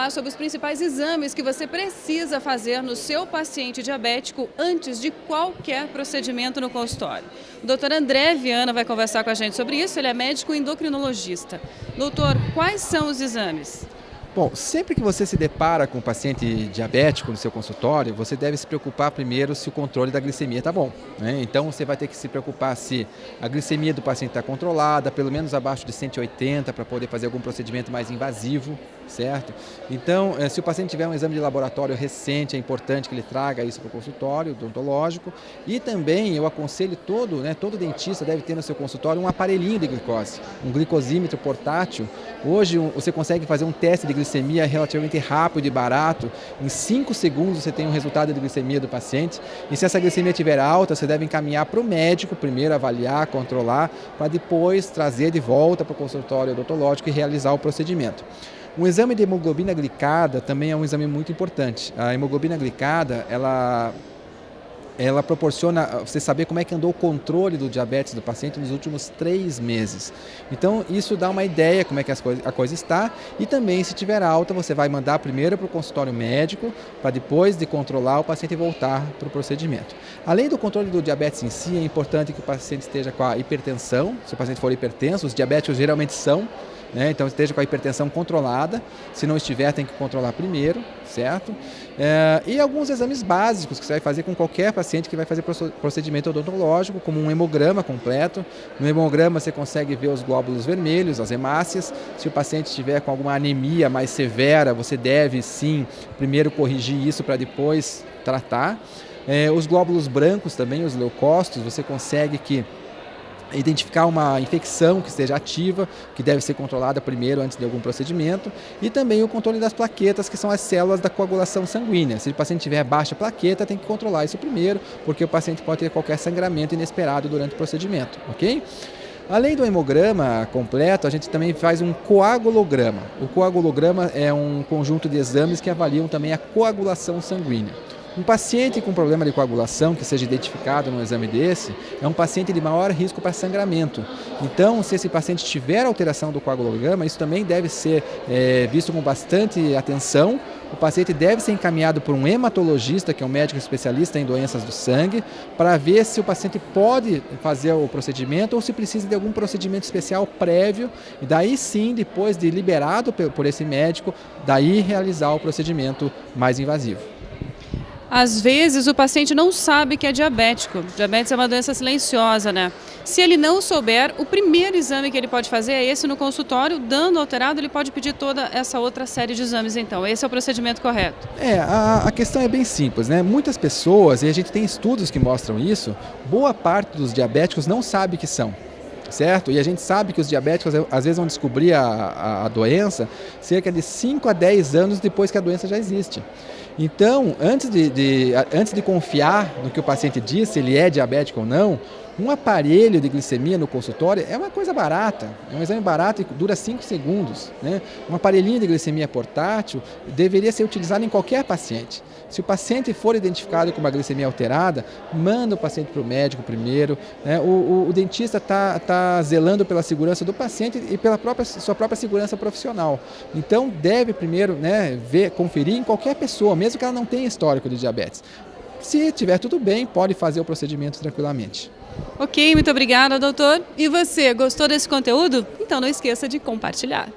falar sobre os principais exames que você precisa fazer no seu paciente diabético antes de qualquer procedimento no consultório. O doutor André Viana vai conversar com a gente sobre isso, ele é médico endocrinologista. Doutor, quais são os exames? Bom, sempre que você se depara com um paciente diabético no seu consultório, você deve se preocupar primeiro se o controle da glicemia está bom, né? Então você vai ter que se preocupar se a glicemia do paciente está controlada, pelo menos abaixo de 180, para poder fazer algum procedimento mais invasivo, certo? Então, se o paciente tiver um exame de laboratório recente, é importante que ele traga isso para o consultório odontológico. E também eu aconselho todo dentista deve ter no seu consultório um aparelhinho de glicose, um glicosímetro portátil. Hoje você consegue fazer um teste de glicemia relativamente rápido e barato. Em 5 segundos você tem um resultado de glicemia do paciente. E se essa glicemia estiver alta, você deve encaminhar para o médico, primeiro avaliar, controlar, para depois trazer de volta para o consultório odontológico e realizar o procedimento. Um exame de hemoglobina glicada também é um exame muito importante. A hemoglobina glicada, ela proporciona você saber como é que andou o controle do diabetes do paciente nos últimos 3 meses. Então, isso dá uma ideia como é que a coisa está. E também, se estiver alta, você vai mandar primeiro para o consultório médico, para depois de controlar o paciente voltar para o procedimento. Além do controle do diabetes em si, é importante que o paciente esteja com a hipertensão. Se o paciente for hipertenso, os diabéticos geralmente são, né? Então esteja com a hipertensão controlada. Se não estiver, tem que controlar primeiro, certo? E alguns exames básicos que você vai fazer com qualquer paciente que vai fazer procedimento odontológico, como um hemograma completo. No hemograma você consegue ver os glóbulos vermelhos, as hemácias. Se o paciente estiver com alguma anemia mais severa, você deve sim primeiro corrigir isso para depois tratar. Os glóbulos brancos também, os leucócitos, você consegue identificar uma infecção que esteja ativa, que deve ser controlada primeiro antes de algum procedimento, e também o controle das plaquetas, que são as células da coagulação sanguínea. Se o paciente tiver baixa plaqueta, tem que controlar isso primeiro, porque o paciente pode ter qualquer sangramento inesperado durante o procedimento, ok? Além do hemograma completo, a gente também faz um coagulograma. O coagulograma é um conjunto de exames que avaliam também a coagulação sanguínea. Um paciente com problema de coagulação que seja identificado num exame desse é um paciente de maior risco para sangramento. Então, se esse paciente tiver alteração do coagulograma, isso também deve ser visto com bastante atenção. O paciente deve ser encaminhado por um hematologista, que é um médico especialista em doenças do sangue, para ver se o paciente pode fazer o procedimento ou se precisa de algum procedimento especial prévio. E daí sim, depois de liberado por esse médico, daí realizar o procedimento mais invasivo. Às vezes o paciente não sabe que é diabético. Diabetes é uma doença silenciosa, né? Se ele não souber, o primeiro exame que ele pode fazer é esse no consultório. Dando alterado, ele pode pedir toda essa outra série de exames, então. Esse é o procedimento correto. A questão é bem simples, né? Muitas pessoas, e a gente tem estudos que mostram isso, boa parte dos diabéticos não sabe que são. Certo? E a gente sabe que os diabéticos às vezes vão descobrir a doença cerca de 5 a 10 anos depois que a doença já existe. Então, antes de confiar no que o paciente diz, se ele é diabético ou não, um aparelho de glicemia no consultório é uma coisa barata, é um exame barato e dura 5 segundos. Né? Um aparelhinho de glicemia portátil deveria ser utilizado em qualquer paciente. Se o paciente for identificado com uma glicemia alterada, manda o paciente para o médico primeiro. Né? O dentista está zelando pela segurança do paciente e pela sua própria segurança profissional. Então, deve primeiro, né, conferir em qualquer pessoa, mesmo que ela não tenha histórico de diabetes. Se tiver tudo bem, pode fazer o procedimento tranquilamente. Ok, muito obrigada, doutor. E você, gostou desse conteúdo? Então não esqueça de compartilhar.